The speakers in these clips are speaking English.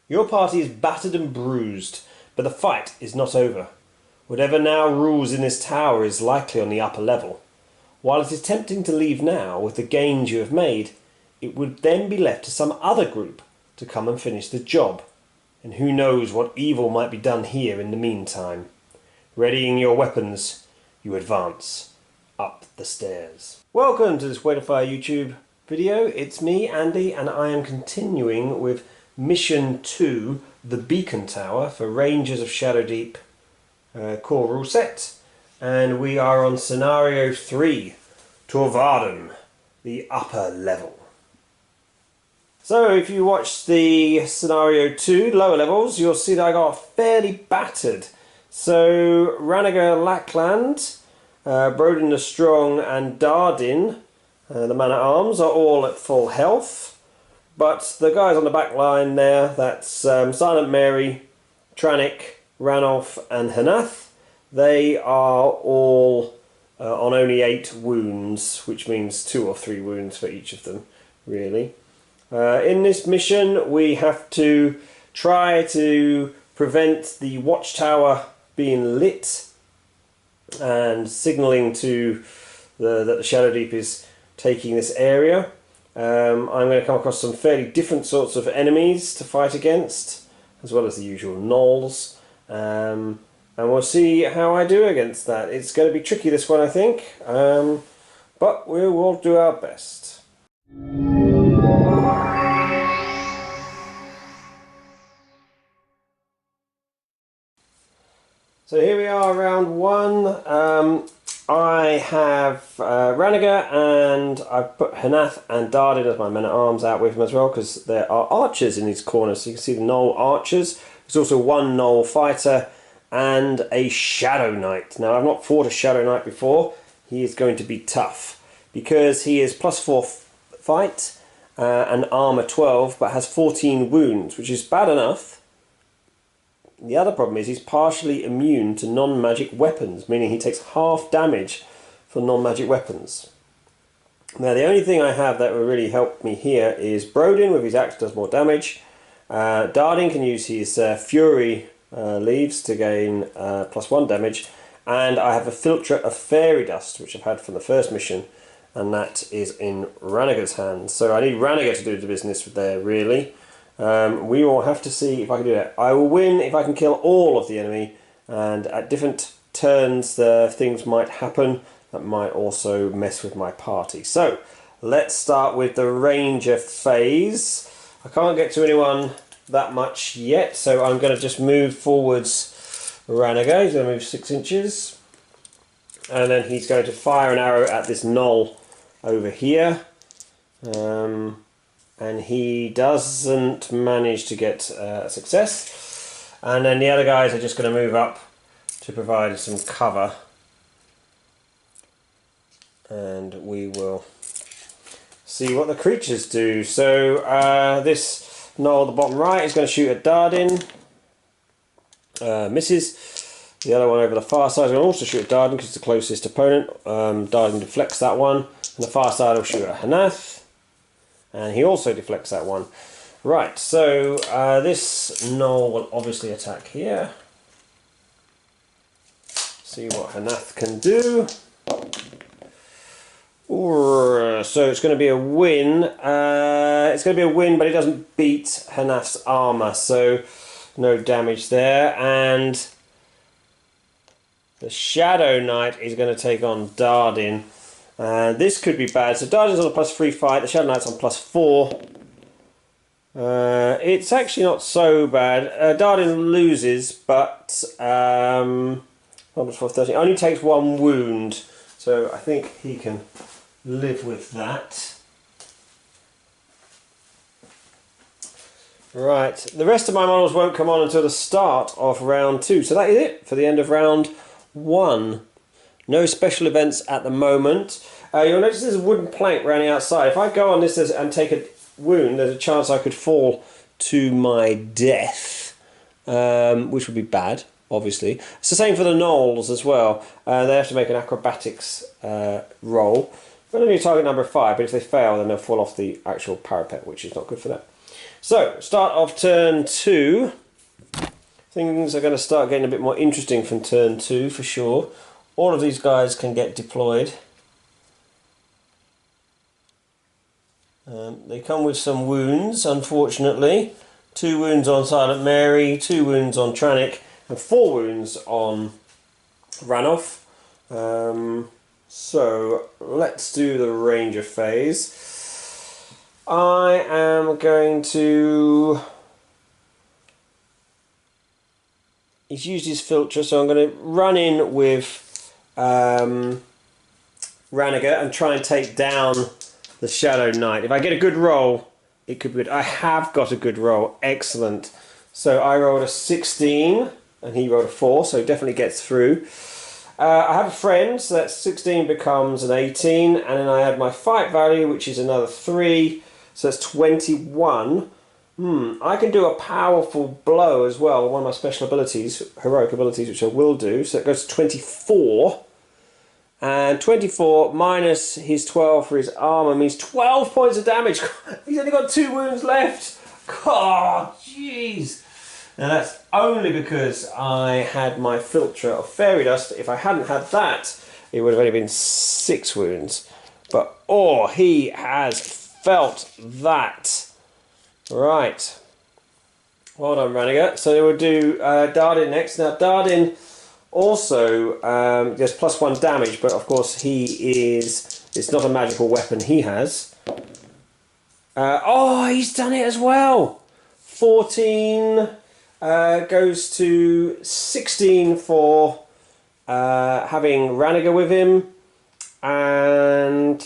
Your party is battered and bruised, but the fight is not over. Whatever now rules in this tower is likely on the upper level. While it is tempting to leave now with the gains you have made, it would then be left to some other group to come and finish the job. And who knows what evil might be done here in the meantime. Readying your weapons, you advance up the stairs. Welcome to this Way to Fire YouTube video. It's me, Andy, and I am continuing with Mission 2, the Beacon Tower for Rangers of Shadowdeep core rule set. And we are on Scenario 3, to Varden, the upper level. So if you watch the Scenario 2, lower levels, you'll see that I got fairly battered. So Ranaga Lackland, Broden the Strong and Dardin, the man-at-arms, are all at full health. But the guys on the back line there, that's Silent Mary, Tranich, Ranulf and Hanath, they are all on only 8 wounds, which means 2 or 3 wounds for each of them, really. In this mission we have to try to prevent the watchtower being lit and signalling to that the Shadowdeep is taking this area. I'm going to come across some fairly different sorts of enemies to fight against, as well as the usual gnolls, and we'll see how I do against that. It's going to be tricky, this one, I think, but we will do our best. So here we are, round 1. I have Ranaga, and I've put Hanath and Dardin as my men-at-arms out with him as well, because there are archers in these corners. So you can see the gnoll archers. There's also 1 gnoll fighter and a Shadow Knight. Now, I've not fought a Shadow Knight before. He is going to be tough because he is +4 fight and armor 12, but has 14 wounds, which is bad enough. The other problem is he's partially immune to non-magic weapons, meaning he takes half damage for non-magic weapons. Now the only thing I have that will really help me here is Broden with his axe does more damage. Dardin can use his Fury leaves to gain +1 damage, and I have a filter of Fairy Dust, which I've had from the first mission, and that is in Ranaga's hands. So I need Ranaga to do the business there, really. We will have to see if I can do that. I will win if I can kill all of the enemy, and at different turns things might happen that might also mess with my party. So let's start with the Ranger phase. I can't get to anyone that much yet, so I'm going to just move forwards Ranaga. He's going to move 6 inches, and then he's going to fire an arrow at this gnoll over here. And he doesn't manage to get a success. And then the other guys are just going to move up to provide some cover. And we will see what the creatures do. So this gnoll at the bottom right is going to shoot at Dardin. Misses. The other one over the far side is going to also shoot at Dardin because it's the closest opponent. Dardin deflects that one. And the far side will shoot at Hanath. And he also deflects that one. Right, so this gnoll will obviously attack here. See what Hanath can do. So it's going to be a win. It's going to be a win, but it doesn't beat Hanath's armor, so no damage there. And the Shadow Knight is going to take on Dardin. This could be bad. So Dardin's on a +3 fight, the Shadow Knight's on +4. It's actually not so bad. Dardin loses, but 1 + 4, 13. Only takes 1 wound, so I think he can live with that. Right, the rest of my models won't come on until the start of round 2, so that is it for the end of round 1. No special events at the moment. You'll notice there's a wooden plank around the outside. If I go on this and take a wound, there's a chance I could fall to my death, which would be bad, obviously. It's the same for the gnolls as well. They have to make an acrobatics roll. But only a target number of 5, but if they fail, then they'll fall off the actual parapet, which is not good for that. So, start of turn 2. Things are going to start getting a bit more interesting from turn 2 for sure. All of these guys can get deployed. They come with some wounds, unfortunately. 2 wounds on Silent Mary, 2 wounds on Tranich, and 4 wounds on Ranulf. So let's do the Ranger phase. I am going to... He's used his filter, so I'm going to run in with Ranaga and try and take down the Shadow Knight. If I get a good roll, it could be good. I have got a good roll. Excellent. So I rolled a 16 and he rolled a 4, so he definitely gets through. I have a friend, so that 16 becomes an 18, and then I add my fight value, which is another 3, so that's 21. I can do a powerful blow as well, one of my special abilities, heroic abilities, which I will do, so it goes to 24. And 24 minus his 12 for his armour means 12 points of damage. He's only got 2 wounds left. God, jeez. Now that's only because I had my filter of fairy dust. If I hadn't had that, it would have only been 6 wounds. But, oh, he has felt that. Right. Well done, Ranaga. So we'll do Dardin next. Now, Dardin also gets +1 damage, but of course it's not a magical weapon he has. Oh, he's done it as well. 14 goes to 16 for having Ranaga with him, and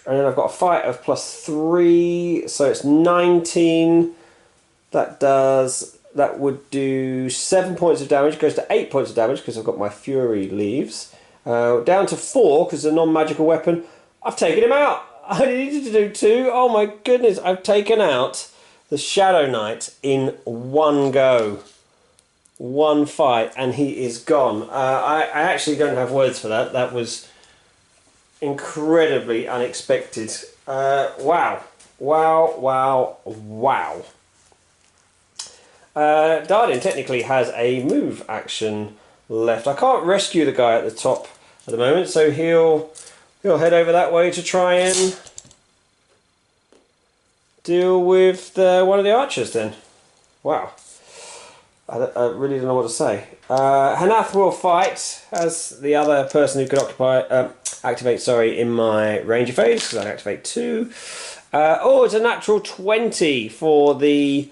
then I've got a fight of +3, so it's 19. That would do 7 points of damage, goes to 8 points of damage because I've got my Fury leaves. Down to 4 because it's a non-magical weapon. I've taken him out. I needed to do 2. Oh my goodness, I've taken out the Shadow Knight in one go. One fight and he is gone. I actually don't have words for that. That was incredibly unexpected. Wow. Wow, wow, wow. Dardin technically has a move action left. I can't rescue the guy at the top at the moment, so he'll head over that way to try and deal with one of the archers then. Wow. I really don't know what to say. Hanath will fight as the other person who could activate in my ranger phase, because I activate 2. Oh, it's a natural 20 for the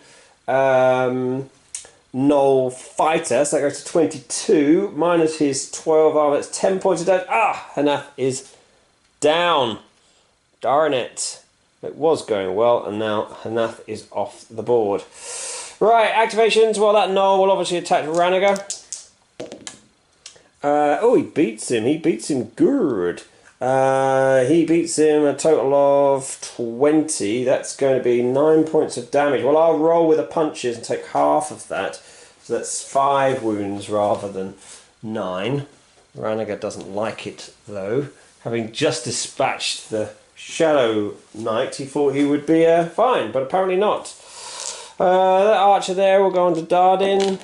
Knoll fighter, so that goes to 22 minus his 12 armor. That's 10 points of damage. Hanath is down. Darn it. It was going well, and now Hanath is off the board. Right, activations. Well, that Knoll will obviously attack Ranaga. Oh, he beats him. He beats him good. He beats him a total of 20. That's going to be 9 points of damage. Well, I'll roll with the punches and take half of that. So that's 5 wounds rather than 9. Ranaga doesn't like it, though. Having just dispatched the Shadow Knight, he thought he would be fine, but apparently not. That archer there will go on to Dardin.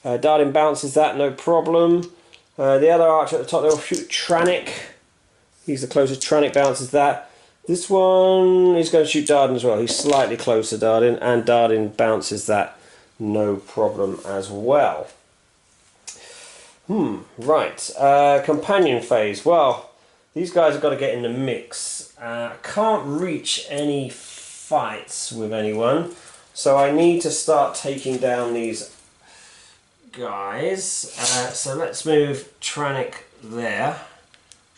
Dardin bounces that, no problem. The other archer at the top there will shoot Tranich. He's the closest. Tranich bounces that. This one is going to shoot Dardin as well. He's slightly closer, Dardin, and Dardin bounces that, no problem as well. Right. Companion phase. Well, these guys have got to get in the mix. Can't reach any fights with anyone, so I need to start taking down these guys. So let's move Tranich there.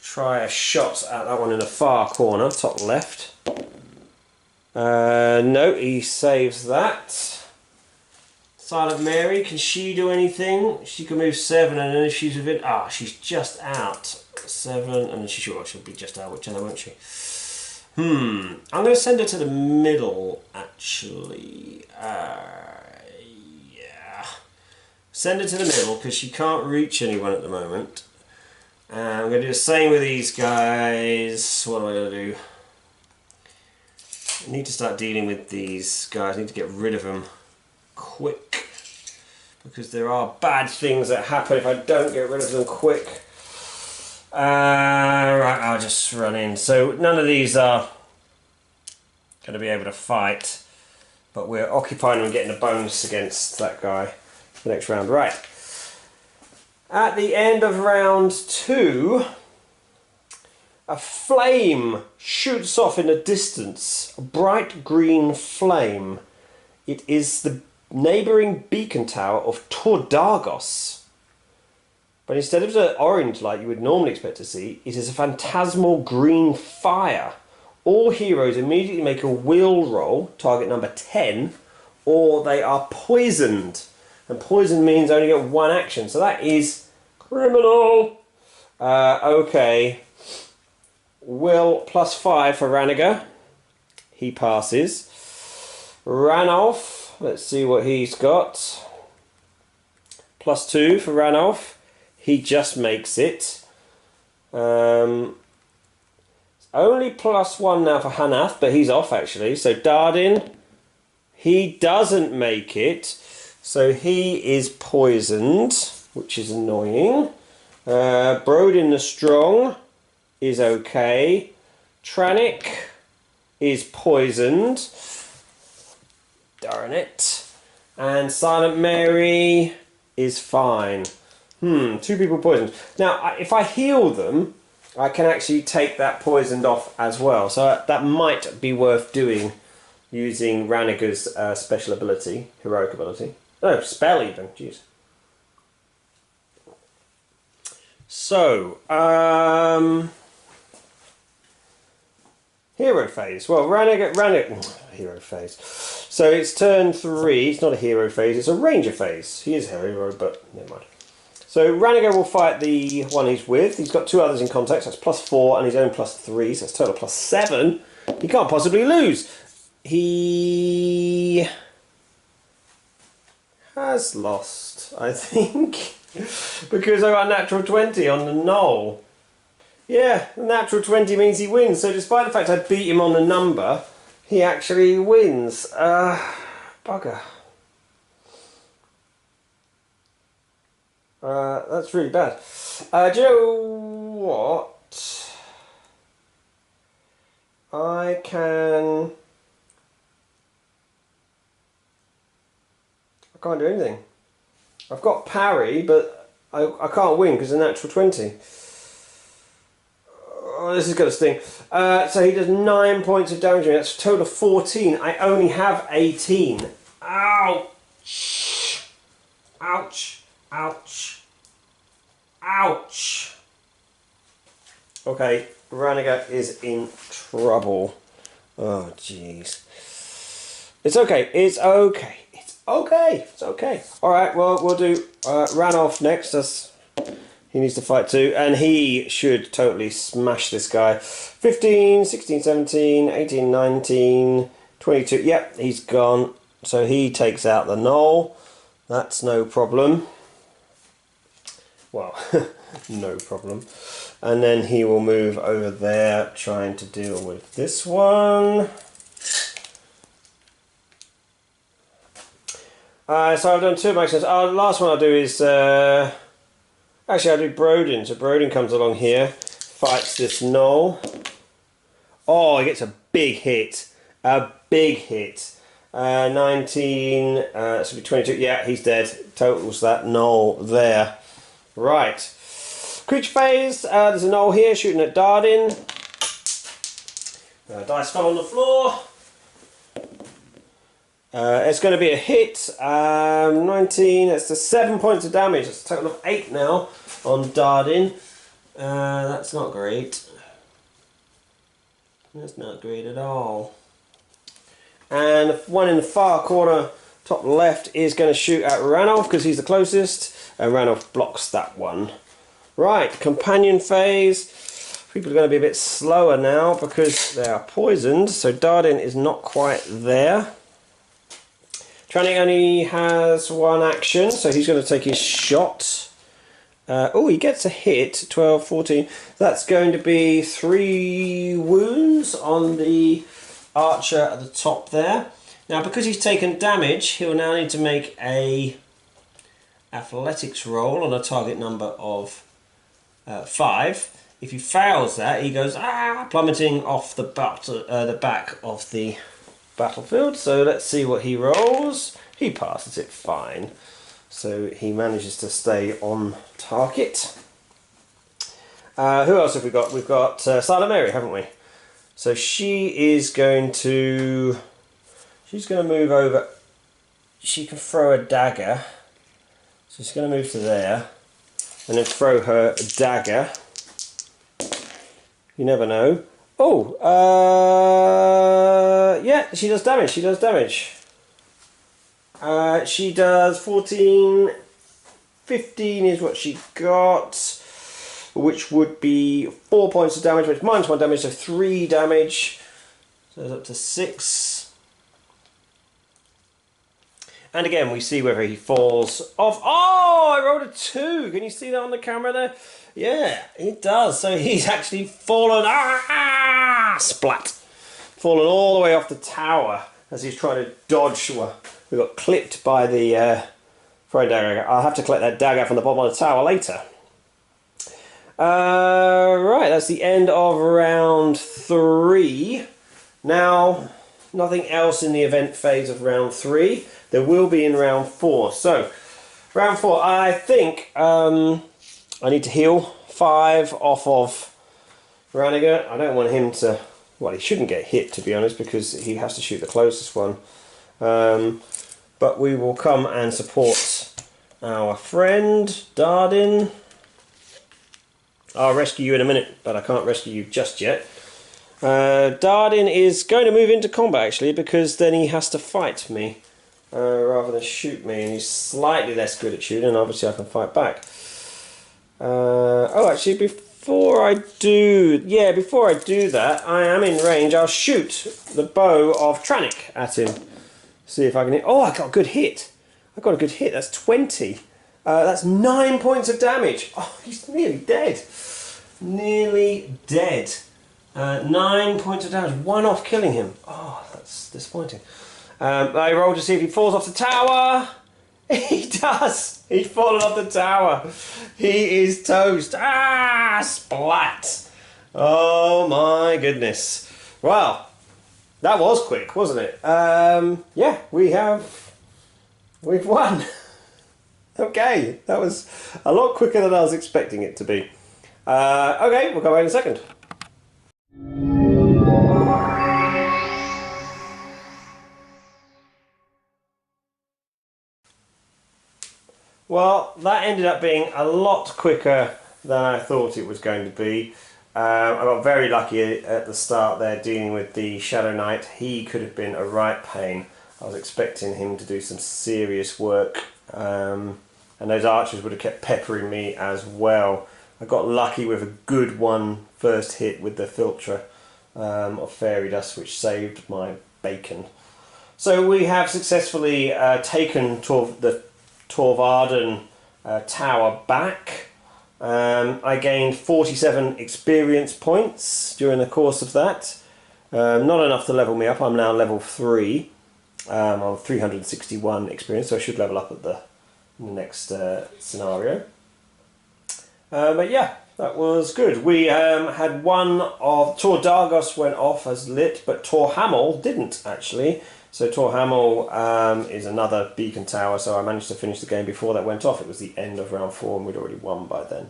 Try a shot at that one in the far corner, top left. No, he saves that. Silent Mary, can she do anything? She can move 7, and then if she's within... she's just out. 7, and then she'll be just out, whichever, won't she? I'm going to send her to the middle, actually. Yeah. Send her to the middle, because she can't reach anyone at the moment. I'm going to do the same with these guys. What am I going to do? I need to start dealing with these guys. I need to get rid of them quick, because there are bad things that happen if I don't get rid of them quick. Right, I'll just run in. So none of these are going to be able to fight, but we're occupying and getting a bonus against that guy for the next round. Right. At the end of round 2, a flame shoots off in the distance, a bright green flame. It is the neighbouring beacon tower of Tordargos. But instead of the orange light you would normally expect to see, it is a phantasmal green fire. All heroes immediately make a will roll, target number 10, or they are poisoned. And poison means only get one action, so that is criminal. Okay. Will +5 for Raniger. He passes. Ranulf, let's see what he's got. +2 for Ranulf. He just makes it. Only +1 now for Hanath, but he's off actually. So Darden, he doesn't make it. So he is poisoned, which is annoying. Brodin the Strong is okay. Tranich is poisoned. Darn it. And Silent Mary is fine. 2 people poisoned. Now, if I heal them, I can actually take that poisoned off as well. So that might be worth doing using Raniger's special ability, heroic ability. No, spell even, jeez. So, hero phase. Well, Raniger, hero phase. So it's turn 3, it's not a hero phase, it's a ranger phase. He is a hero, but never mind. So Raniger will fight the one he's with. He's got 2 others in contact, so that's +4 and his own +3, so it's total +7. He can't possibly lose. He has lost, I think, because I got a natural 20 on the knoll. Yeah, the natural 20 means he wins, so despite the fact I beat him on the number, he actually wins. Bugger. That's really bad. Do you know what? I can't do anything. I've got parry, but I can't win because of the natural 20. Oh, this is going to sting. So he does 9 points of damage to me. That's a total of 14. I only have 18. Ouch! Ouch! Ouch! Ouch! Okay, Raniger is in trouble. Oh, jeez. It's okay. It's okay. It's okay. It's okay. Alright, well, we'll do Ranulf next. He needs to fight too. And he should totally smash this guy. 15, 16, 17, 18, 19, 22. Yep, he's gone. So he takes out the knoll. That's no problem. Well, no problem. And then he will move over there trying to deal with this one. So I've done 2 actions. The last one I'll do is... actually, I'll do Brodin. So Brodin comes along here, fights this knoll. Oh, he gets a big hit. A big hit. 19, this will be 22. Yeah, he's dead. Totals that knoll there. Right. Creature phase. There's a knoll here shooting at Darden. Dice fell on the floor. It's going to be a hit. 19. That's the 7 points of damage. That's a total of 8 now on Darden. That's not great. That's not great at all. And the one in the far corner, top left, is going to shoot at Ranulf because he's the closest. And Ranulf blocks that one. Right, companion phase. People are going to be a bit slower now because they are poisoned. So Darden is not quite there. Tranich only has 1 action, so he's going to take his shot. Oh, he gets a hit, 12, 14. That's going to be 3 wounds on the archer at the top there. Now, because he's taken damage, he'll now need to make a athletics roll on a target number of 5. If he fails that, he goes plummeting off the back of the battlefield. So let's see what he rolls. He passes it fine. So he manages to stay on target. Who else have we got? We've got Silent Mary, haven't we? So she is going to... She's going to move over. She can throw a dagger. So she's going to move to there. And then throw her dagger. You never know. Oh! Yeah, she does damage. She does damage. She does 14... 15 is what she got. Which would be 4 points of damage, which minus 1 damage, so 3 damage. So it's up to 6. And again, we see whether he falls off. Oh, I rolled a 2. Can you see that on the camera there? Yeah, he does. So he's actually fallen. Splat. Fallen all the way off the tower as he's trying to dodge. Well, we got clipped by the throwing dagger. I'll have to collect that dagger from the bottom of the tower later. Right, that's the end of round 3. Now, nothing else in the event phase of round 3. There will be in round 4. So, round 4, I think I need to heal 5 off of Raniger. I don't want him to... Well, he shouldn't get hit, to be honest, because he has to shoot the closest one. But we will come and support our friend, Varden. I'll rescue you in a minute, but I can't rescue you just yet. Varden is going to move into combat, actually, because then he has to fight me rather than shoot me, and he's slightly less good at shooting, and obviously I can fight back. Oh, actually, before I do that, I am in range. I'll shoot the bow of Tranich at him. See if I can hit. Oh, I got a good hit. I got a good hit. That's 20. That's 9 points of damage. Oh, he's nearly dead. Nearly dead. 9 points of damage. 1 off killing him. Oh, that's disappointing. I roll to see if he falls off the tower. He does. He's fallen off the tower. He is toast. Splat. Oh my goodness. Well, that was quick, wasn't it? Yeah, we've won. Okay, that was a lot quicker than I was expecting it to be. Okay, we'll come back in a second. Well, that ended up being a lot quicker than I thought it was going to be. I got very lucky at the start there dealing with the Shadow Knight. He could have been a right pain. I was expecting him to do some serious work. And those archers would have kept peppering me as well. I got lucky with a good one first hit with the filter of fairy dust, which saved my bacon. So we have successfully taken the Varden tower back. I gained 47 experience points during the course of that. Not enough to level me up. I'm now level 3. I'm 361 experience, so I should level up at the next scenario. But yeah, that was good. We had one of... Tor Dargos went off as lit, but Tor Hamel didn't actually. So Tor Hamel is another beacon tower, so I managed to finish the game before that went off. It was the end of round 4 and we'd already won by then.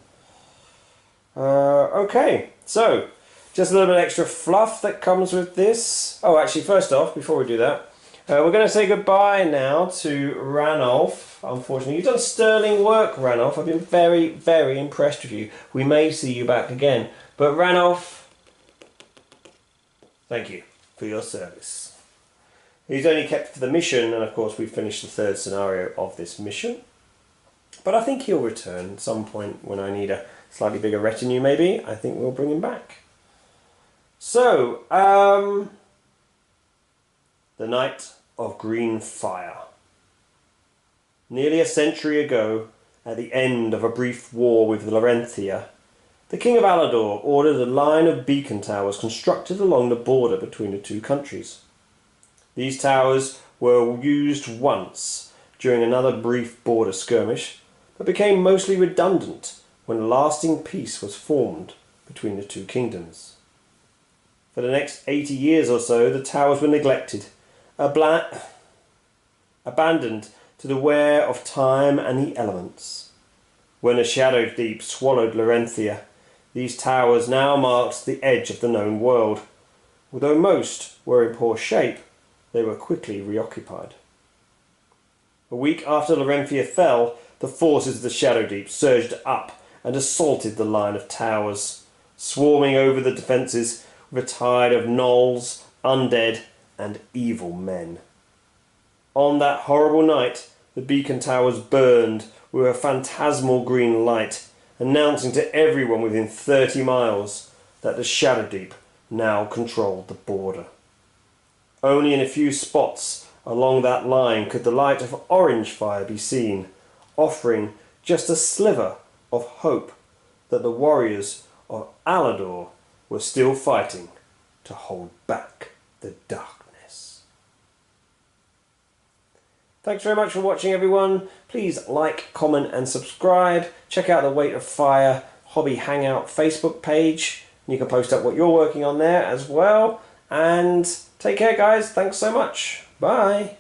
Okay, so just a little bit extra fluff that comes with this. Oh, actually, first off, before we do that, we're going to say goodbye now to Ranulf. Unfortunately, you've done sterling work, Ranulf. I've been very, very impressed with you. We may see you back again. But Ranulf, thank you for your service. He's only kept for the mission, and of course we've finished the 3rd scenario of this mission. But I think he'll return at some point when I need a slightly bigger retinue maybe. I think we'll bring him back. So, the Night of Green Fire. Nearly a century ago, at the end of a brief war with Larentia, The King of Alador ordered a line of beacon towers constructed along the border between the two countries. These towers were used once during another brief border skirmish, but became mostly redundant when a lasting peace was formed between the two kingdoms. For the next 80 years or so, the towers were neglected, abandoned to the wear of time and the elements. When the Shadow Deep swallowed Larenthia, these towers now marked the edge of the known world. Although most were in poor shape, they were quickly reoccupied. A week after Larenthia fell, the forces of the Shadow Deep surged up and assaulted the line of towers, swarming over the defences with a tide of gnolls, undead, and evil men. On that horrible night, the beacon towers burned with a phantasmal green light, announcing to everyone within 30 miles that the Shadow Deep now controlled the border. Only in a few spots along that line could the light of orange fire be seen, offering just a sliver of hope that the warriors of Alador were still fighting to hold back the darkness. Thanks very much for watching, everyone. Please like, comment and subscribe. Check out the Weight of Fire Hobby Hangout Facebook page. You can post up what you're working on there as well. And take care, guys. Thanks so much. Bye.